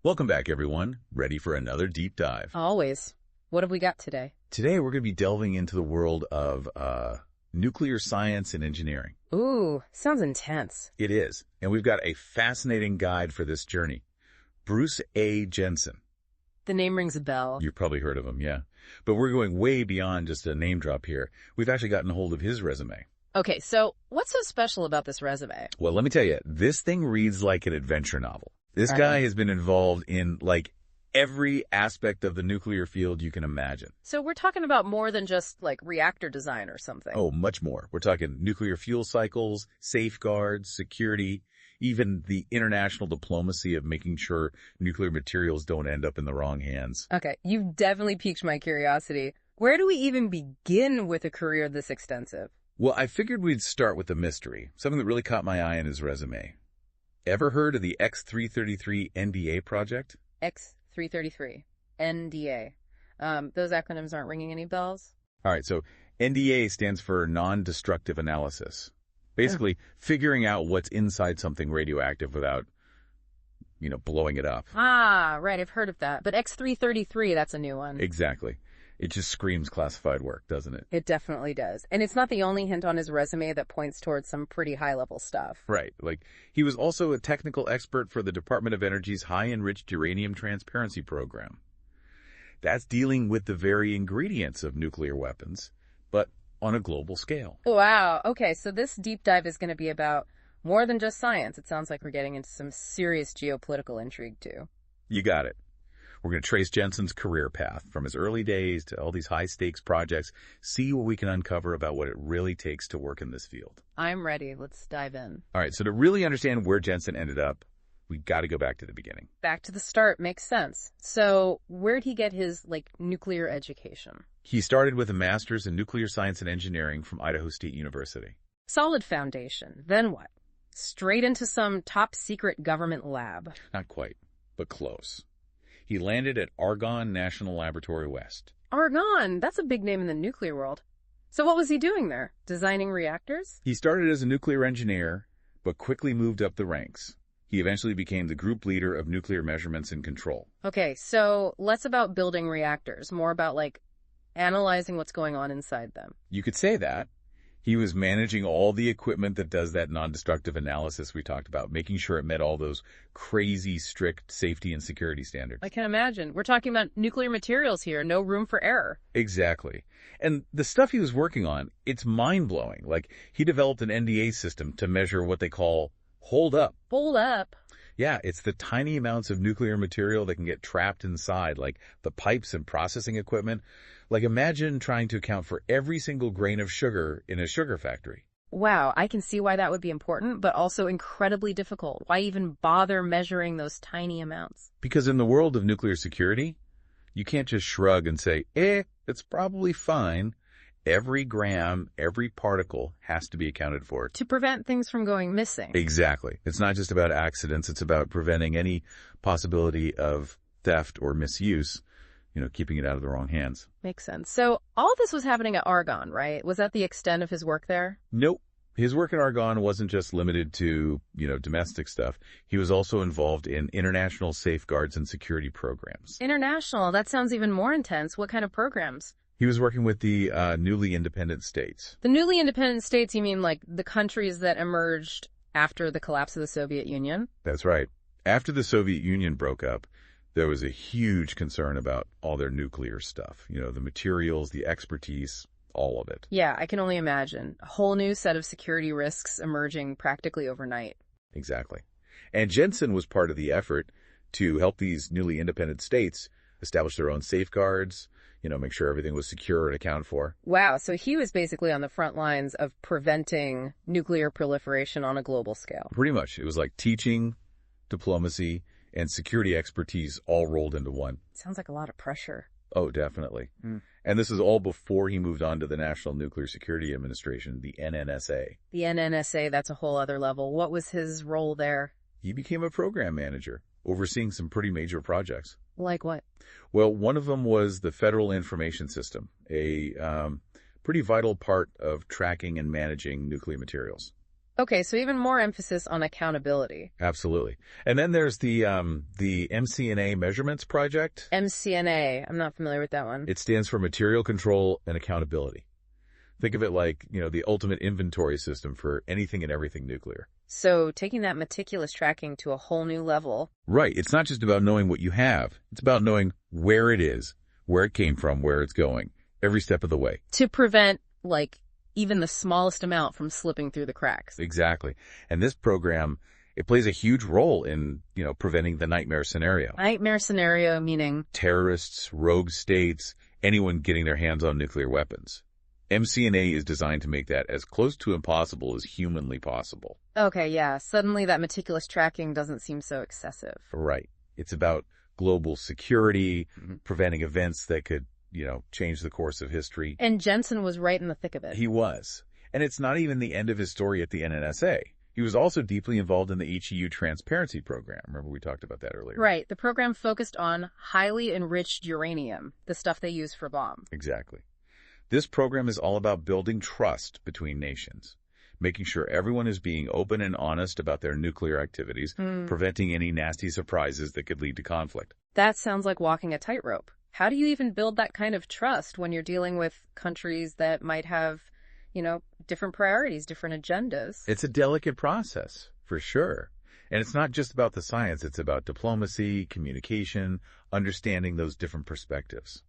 Welcome back, everyone. Ready for another deep dive. Always. What have we got today? Today, we're going to be delving into the world of nuclear science and engineering. Ooh, sounds intense. It is. And we've got a fascinating guide for this journey. Bruce A. Jensen. The name rings a bell. You've probably heard of him, yeah. But we're going way beyond just a name drop here. We've actually gotten a hold of his resume. Okay, so what's so special about this resume? Well, let me tell you, this thing reads like an adventure novel. This guy has been involved in, every aspect of the nuclear field you can imagine. So we're talking about more than just, reactor design or something. Oh, much more. We're talking nuclear fuel cycles, safeguards, security, even the international diplomacy of making sure nuclear materials don't end up in the wrong hands. Okay, you've definitely piqued my curiosity. Where do we even begin with a career this extensive? Well, I figured we'd start with the mystery, something that really caught my eye in his resume. Ever heard of the X-333 NDA project? X-333, NDA. Those acronyms aren't ringing any bells? All right, so NDA stands for non-destructive analysis. Basically, figuring out what's inside something radioactive without, blowing it up. Ah, right, I've heard of that. But X-333, that's a new one. Exactly. It just screams classified work, doesn't it? It definitely does. And it's not the only hint on his resume that points towards some pretty high-level stuff. Right. He was also a technical expert for the Department of Energy's High-Enriched Uranium Transparency Program. That's dealing with the very ingredients of nuclear weapons, but on a global scale. Wow. Okay, so this deep dive is going to be about more than just science. It sounds like we're getting into some serious geopolitical intrigue, too. You got it. We're going to trace Jensen's career path from his early days to all these high-stakes projects, see what we can uncover about what it really takes to work in this field. I'm ready. Let's dive in. All right, so to really understand where Jensen ended up, we got to go back to the beginning. Back to the start makes sense. So where'd he get his, nuclear education? He started with a master's in nuclear science and engineering from Idaho State University. Solid foundation. Then what? Straight into some top-secret government lab? Not quite, but close. He landed at Argonne National Laboratory West. Argonne! That's a big name in the nuclear world. So what was he doing there? Designing reactors? He started as a nuclear engineer, but quickly moved up the ranks. He eventually became the group leader of nuclear measurements and control. Okay, so less about building reactors, more about, analyzing what's going on inside them. You could say that. He was managing all the equipment that does that non-destructive analysis we talked about, making sure it met all those crazy, strict safety and security standards. I can imagine. We're talking about nuclear materials here, no room for error. Exactly. And the stuff he was working on, it's mind-blowing. He developed an NDA system to measure what they call hold up. Hold up? Yeah, it's the tiny amounts of nuclear material that can get trapped inside, like the pipes and processing equipment. Imagine trying to account for every single grain of sugar in a sugar factory. Wow, I can see why that would be important, but also incredibly difficult. Why even bother measuring those tiny amounts? Because in the world of nuclear security, you can't just shrug and say, it's probably fine. Every gram, every particle has to be accounted for. To prevent things from going missing. Exactly. It's not just about accidents. It's about preventing any possibility of theft or misuse, keeping it out of the wrong hands. Makes sense. So all of this was happening at Argonne, right? Was that the extent of his work there? Nope. His work at Argonne wasn't just limited to, domestic stuff. He was also involved in international safeguards and security programs. International? That sounds even more intense. What kind of programs? He was working with the newly independent states. The newly independent states, you mean the countries that emerged after the collapse of the Soviet Union? That's right. After the Soviet Union broke up, there was a huge concern about all their nuclear stuff. The materials, the expertise, all of it. Yeah, I can only imagine. A whole new set of security risks emerging practically overnight. Exactly. And Jensen was part of the effort to help these newly independent states establish their own safeguards, make sure everything was secure and accounted for. Wow, so he was basically on the front lines of preventing nuclear proliferation on a global scale. Pretty much. It was like teaching, diplomacy, and security expertise all rolled into one. Sounds like a lot of pressure. Oh, definitely. And this is all before he moved on to the National Nuclear Security Administration, the NNSA. The NNSA, that's a whole other level. What was his role there? He became a program manager, overseeing some pretty major projects. Like what? Well, one of them was the Federal Information System, a pretty vital part of tracking and managing nuclear materials. Okay, so even more emphasis on accountability. Absolutely. And then there's the MCNA Measurements Project. MCNA, I'm not familiar with that one. It stands for Material Control and Accountability. Think of it like, the ultimate inventory system for anything and everything nuclear. So taking that meticulous tracking to a whole new level. Right. It's not just about knowing what you have. It's about knowing where it is, where it came from, where it's going, every step of the way. To prevent, even the smallest amount from slipping through the cracks. Exactly. And this program, it plays a huge role in, preventing the nightmare scenario. Nightmare scenario meaning? Terrorists, rogue states, anyone getting their hands on nuclear weapons. MCNA is designed to make that as close to impossible as humanly possible. Okay, yeah. Suddenly that meticulous tracking doesn't seem so excessive. Right. It's about global security, preventing events that could, change the course of history. And Jensen was right in the thick of it. He was. And it's not even the end of his story at the NNSA. He was also deeply involved in the HEU transparency program. Remember we talked about that earlier? Right. The program focused on highly enriched uranium, the stuff they use for bombs. Exactly. This program is all about building trust between nations, making sure everyone is being open and honest about their nuclear activities, preventing any nasty surprises that could lead to conflict. That sounds like walking a tightrope. How do you even build that kind of trust when you're dealing with countries that might have, different priorities, different agendas? It's a delicate process, for sure. And it's not just about the science. It's about diplomacy, communication, understanding those different perspectives.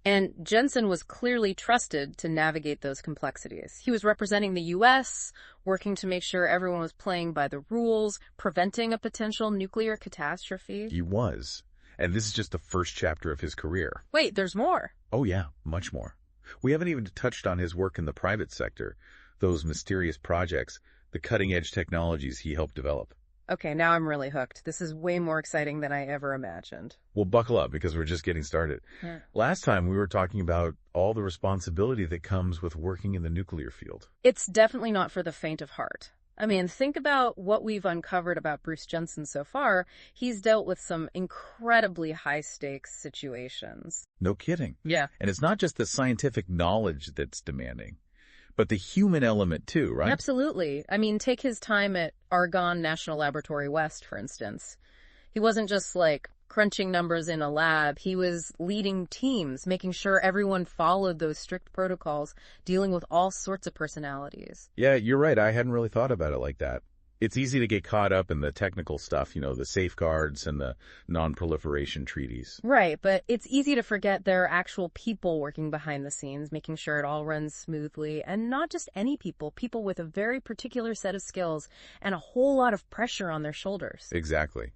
And Jensen was clearly trusted to navigate those complexities. He was representing the U.S., working to make sure everyone was playing by the rules, preventing a potential nuclear catastrophe. He was. And this is just the first chapter of his career. Wait, there's more. Oh yeah, much more. We haven't even touched on his work in the private sector, those mysterious projects, the cutting-edge technologies he helped develop. Okay, now I'm really hooked. This is way more exciting than I ever imagined. Well, buckle up because we're just getting started. Yeah. Last time we were talking about all the responsibility that comes with working in the nuclear field. It's definitely not for the faint of heart. I mean, think about what we've uncovered about Bruce Jensen so far. He's dealt with some incredibly high-stakes situations. No kidding. Yeah. And it's not just the scientific knowledge that's demanding, but the human element too, right? Absolutely. I mean, take his time at Argonne National Laboratory West, for instance. He wasn't just crunching numbers in a lab. He was leading teams, making sure everyone followed those strict protocols, dealing with all sorts of personalities. Yeah, you're right. I hadn't really thought about it like that. It's easy to get caught up in the technical stuff, the safeguards and the non-proliferation treaties. Right, but it's easy to forget there are actual people working behind the scenes, making sure it all runs smoothly, and not just any people with a very particular set of skills and a whole lot of pressure on their shoulders. Exactly.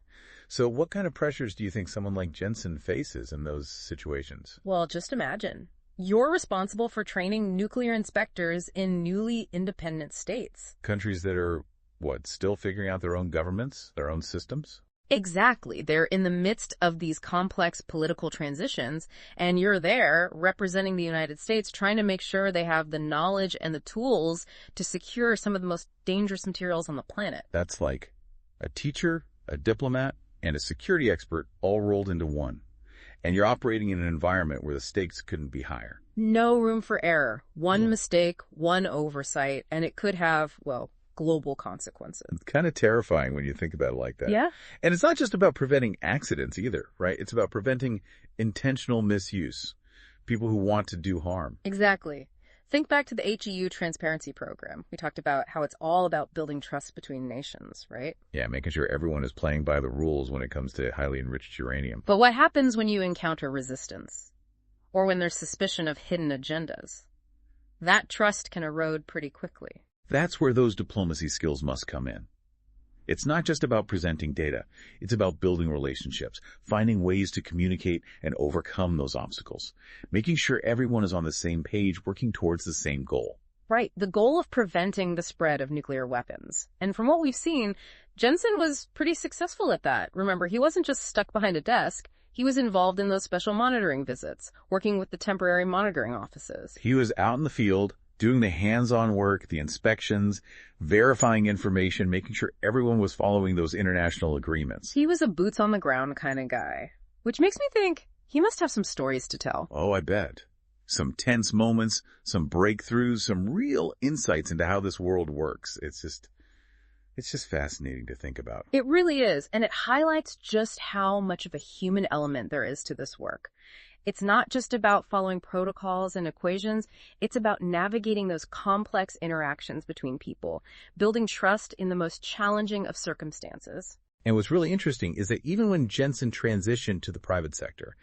So what kind of pressures do you think someone like Jensen faces in those situations? Well, just imagine. You're responsible for training nuclear inspectors in newly independent states. Countries that are, still figuring out their own governments, their own systems? Exactly. They're in the midst of these complex political transitions, and you're there representing the United States, trying to make sure they have the knowledge and the tools to secure some of the most dangerous materials on the planet. That's like a teacher, a diplomat, and a security expert all rolled into one. And you're operating in an environment where the stakes couldn't be higher. No room for error. One mistake, one oversight, and it could have, global consequences. It's kind of terrifying when you think about it like that. Yeah. And it's not just about preventing accidents either, right? It's about preventing intentional misuse, people who want to do harm. Exactly. Think back to the HEU transparency program. We talked about how it's all about building trust between nations, right? Yeah, making sure everyone is playing by the rules when it comes to highly enriched uranium. But what happens when you encounter resistance? Or when there's suspicion of hidden agendas? That trust can erode pretty quickly. That's where those diplomacy skills must come in. It's not just about presenting data. It's about building relationships, finding ways to communicate and overcome those obstacles, making sure everyone is on the same page, working towards the same goal. Right, the goal of preventing the spread of nuclear weapons. And from what we've seen, Jensen was pretty successful at that. Remember, he wasn't just stuck behind a desk. He was involved in those special monitoring visits, working with the temporary monitoring offices. He was out in the field, doing the hands-on work, the inspections, verifying information, making sure everyone was following those international agreements. He was a boots-on-the-ground kind of guy, which makes me think he must have some stories to tell. Oh, I bet. Some tense moments, some breakthroughs, some real insights into how this world works. It's just It's just fascinating to think about. It really is, and it highlights just how much of a human element there is to this work. It's not just about following protocols and equations, it's about navigating those complex interactions between people, building trust in the most challenging of circumstances. And what's really interesting is that even when Jensen transitioned to the private sector,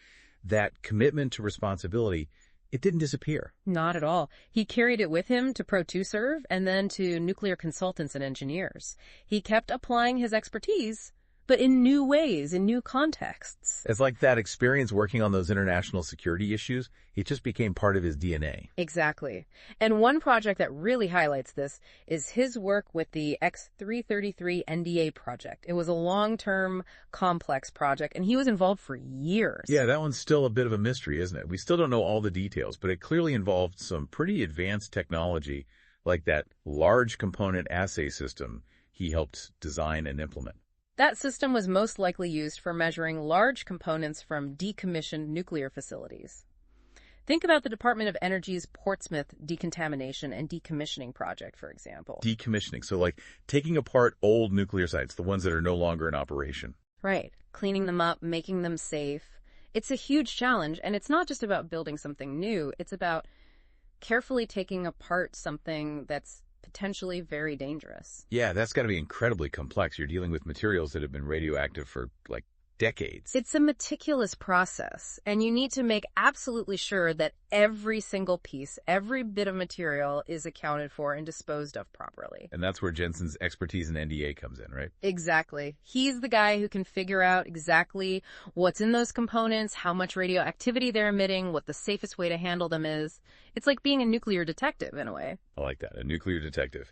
that commitment to responsibility, it didn't disappear. Not at all. He carried it with him to Pro2Serve and then to nuclear consultants and engineers. He kept applying his expertise, but in new ways, in new contexts. It's like that experience working on those international security issues, it just became part of his DNA. Exactly. And one project that really highlights this is his work with the X-333 NDA project. It was a long-term, complex project, and he was involved for years. Yeah, that one's still a bit of a mystery, isn't it? We still don't know all the details, but it clearly involved some pretty advanced technology, like that large component assay system he helped design and implement. That system was most likely used for measuring large components from decommissioned nuclear facilities. Think about the Department of Energy's Portsmouth decontamination and decommissioning project, for example. Decommissioning, so like taking apart old nuclear sites, the ones that are no longer in operation. Right. Cleaning them up, making them safe. It's a huge challenge, and it's not just about building something new. It's about carefully taking apart something that's potentially very dangerous. Yeah, that's got to be incredibly complex. You're dealing with materials that have been radioactive for, like, decades. It's a meticulous process, and you need to make absolutely sure that every single piece, every bit of material is accounted for and disposed of properly. And that's where Jensen's expertise in NDA comes in, right? Exactly. He's the guy who can figure out exactly what's in those components, how much radioactivity they're emitting, what the safest way to handle them is. It's like being a nuclear detective, in a way. I like that, a nuclear detective.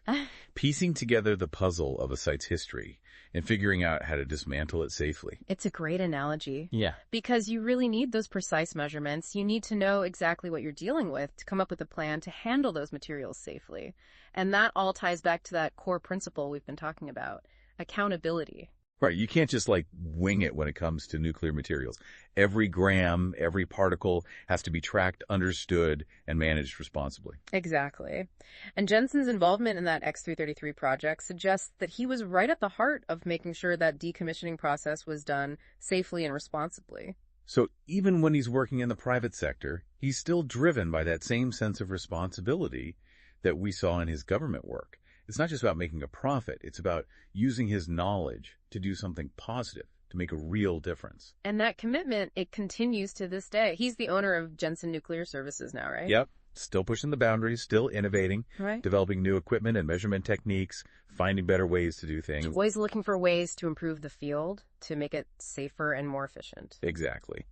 Piecing together the puzzle of a site's history and figuring out how to dismantle it safely. It's a great analogy. Yeah. Because you really need those precise measurements. You need to know exactly what you're dealing with to come up with a plan to handle those materials safely. And that all ties back to that core principle we've been talking about, accountability. Right, you can't just like wing it when it comes to nuclear materials. Every gram, every particle has to be tracked, understood, and managed responsibly. Exactly. And Jensen's involvement in that X-333 project suggests that he was right at the heart of making sure that decommissioning process was done safely and responsibly. So even when he's working in the private sector, he's still driven by that same sense of responsibility that we saw in his government work. It's not just about making a profit. It's about using his knowledge to do something positive, to make a real difference. And that commitment, it continues to this day. He's the owner of Jensen Nuclear Services now, right? Yep. Still pushing the boundaries, still innovating, right. Developing new equipment and measurement techniques, finding better ways to do things. Always looking for ways to improve the field, to make it safer and more efficient. Exactly.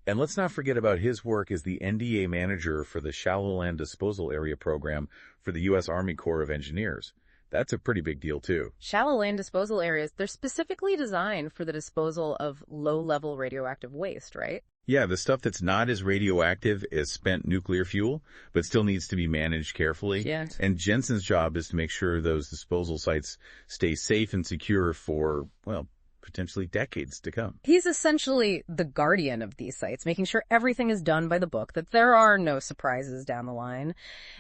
And let's not forget about his work as the NDA manager for the Shallow Land Disposal Area program for the U.S. Army Corps of Engineers. That's a pretty big deal, too. Shallow land disposal areas, they're specifically designed for the disposal of low-level radioactive waste, right? Yeah, the stuff that's not as radioactive as spent nuclear fuel, but still needs to be managed carefully. Yeah. And Jensen's job is to make sure those disposal sites stay safe and secure for, well, potentially decades to come. He's essentially the guardian of these sites, making sure everything is done by the book, that there are no surprises down the line.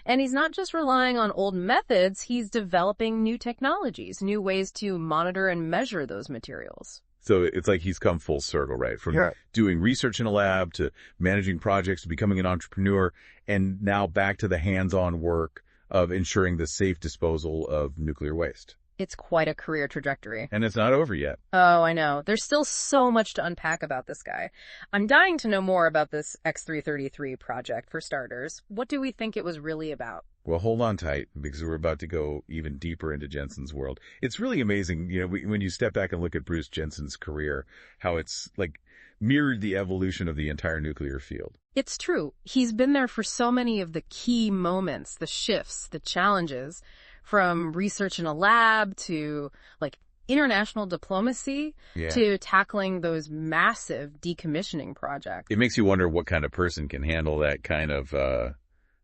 And he's not just relying on old methods, he's developing new technologies, new ways to monitor and measure those materials. So it's like he's come full circle, right? From doing research in a lab to managing projects to becoming an entrepreneur, and now back to the hands-on work of ensuring the safe disposal of nuclear waste. It's quite a career trajectory. And it's not over yet. Oh, I know. There's still so much to unpack about this guy. I'm dying to know more about this X-333 project, for starters. What do we think it was really about? Well, hold on tight, because we're about to go even deeper into Jensen's world. It's really amazing, when you step back and look at Bruce Jensen's career, how it's like mirrored the evolution of the entire nuclear field. It's true. He's been there for so many of the key moments, the shifts, the challenges, from research in a lab to like international diplomacy to tackling those massive decommissioning projects. It makes you wonder what kind of person can handle that kind of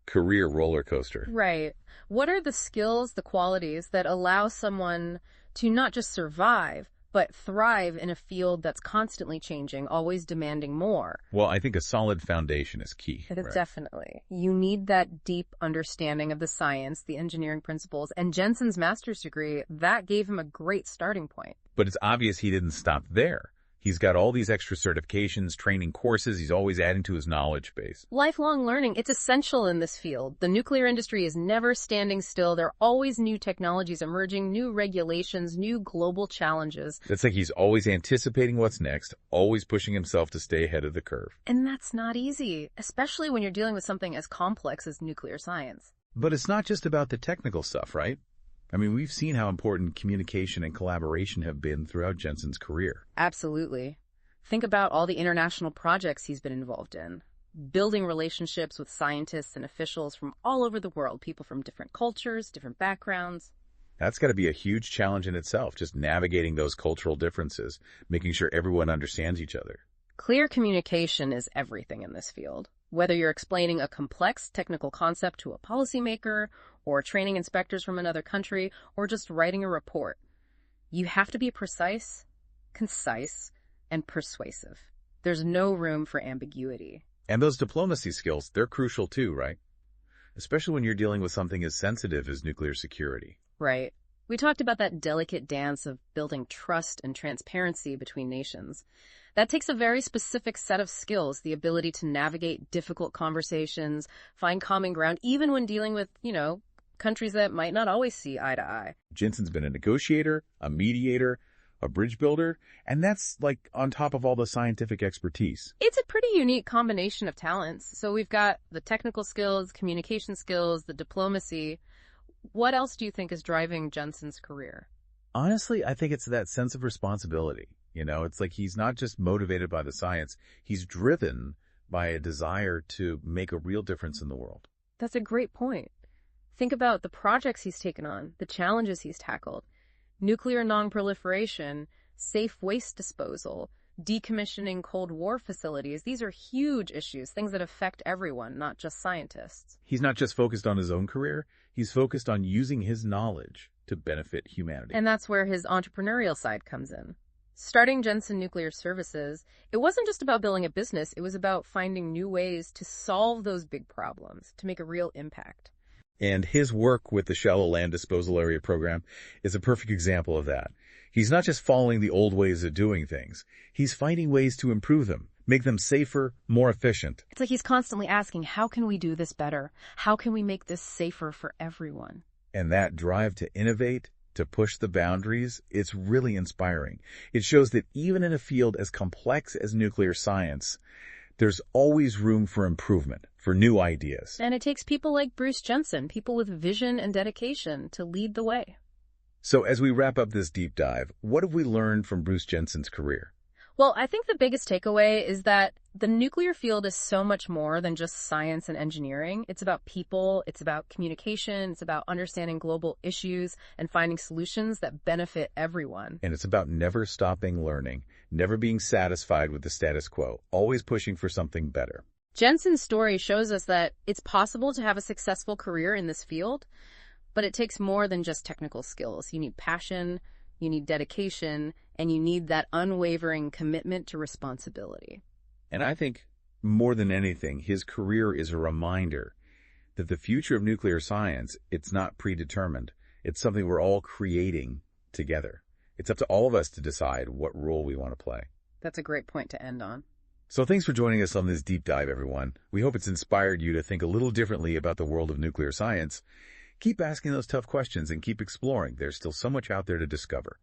career roller coaster. Right. What are the skills, the qualities that allow someone to not just survive, but thrive in a field that's constantly changing, always demanding more. Well, I think a solid foundation is key. Right? Definitely. You need that deep understanding of the science, the engineering principles, and Jensen's master's degree, that gave him a great starting point. But it's obvious he didn't stop there. He's got all these extra certifications, training courses. He's always adding to his knowledge base. Lifelong learning, it's essential in this field. The nuclear industry is never standing still. There are always new technologies emerging, new regulations, new global challenges. It's like he's always anticipating what's next, always pushing himself to stay ahead of the curve. And that's not easy, especially when you're dealing with something as complex as nuclear science. But it's not just about the technical stuff, right? I mean, we've seen how important communication and collaboration have been throughout Jensen's career. Absolutely. Think about all the international projects he's been involved in. Building relationships with scientists and officials from all over the world, people from different cultures, different backgrounds. That's got to be a huge challenge in itself, just navigating those cultural differences, making sure everyone understands each other. Clear communication is everything in this field. Whether you're explaining a complex technical concept to a policymaker, or training inspectors from another country, or just writing a report, you have to be precise, concise, and persuasive. There's no room for ambiguity. And those diplomacy skills, they're crucial too, right? Especially when you're dealing with something as sensitive as nuclear security. Right. We talked about that delicate dance of building trust and transparency between nations. That takes a very specific set of skills, the ability to navigate difficult conversations, find common ground, even when dealing with, countries that might not always see eye to eye. Jensen's been a negotiator, a mediator, a bridge builder, and that's like on top of all the scientific expertise. It's a pretty unique combination of talents. So we've got the technical skills, communication skills, the diplomacy. What else do you think is driving Jensen's career? Honestly, I think it's that sense of responsibility. It's like he's not just motivated by the science, he's driven by a desire to make a real difference in the world. That's a great point. Think about the projects he's taken on, the challenges he's tackled. Nuclear non-proliferation, safe waste disposal, decommissioning Cold War facilities. These are huge issues, things that affect everyone, not just scientists. He's not just focused on his own career, he's focused on using his knowledge to benefit humanity. And that's where his entrepreneurial side comes in. Starting Jensen Nuclear Services, it wasn't just about building a business, it was about finding new ways to solve those big problems, to make a real impact. And his work with the Shallow Land Disposal Area program is a perfect example of that. He's not just following the old ways of doing things. He's finding ways to improve them, make them safer, more efficient. It's like he's constantly asking, how can we do this better? How can we make this safer for everyone? And that drive to innovate, to push the boundaries, it's really inspiring. It shows that even in a field as complex as nuclear science, there's always room for improvement, for new ideas. And it takes people like Bruce Jensen, people with vision and dedication, to lead the way. So as we wrap up this deep dive, what have we learned from Bruce Jensen's career? Well, I think the biggest takeaway is that the nuclear field is so much more than just science and engineering. It's about people, it's about communication, it's about understanding global issues and finding solutions that benefit everyone. And it's about never stopping learning, never being satisfied with the status quo, always pushing for something better. Jensen's story shows us that it's possible to have a successful career in this field, but it takes more than just technical skills. You need passion, you need dedication, and you need that unwavering commitment to responsibility. And I think, more than anything, his career is a reminder that the future of nuclear science, it's not predetermined. It's something we're all creating together. It's up to all of us to decide what role we want to play. That's a great point to end on. So thanks for joining us on this deep dive, everyone. We hope it's inspired you to think a little differently about the world of nuclear science. Keep asking those tough questions and keep exploring. There's still so much out there to discover.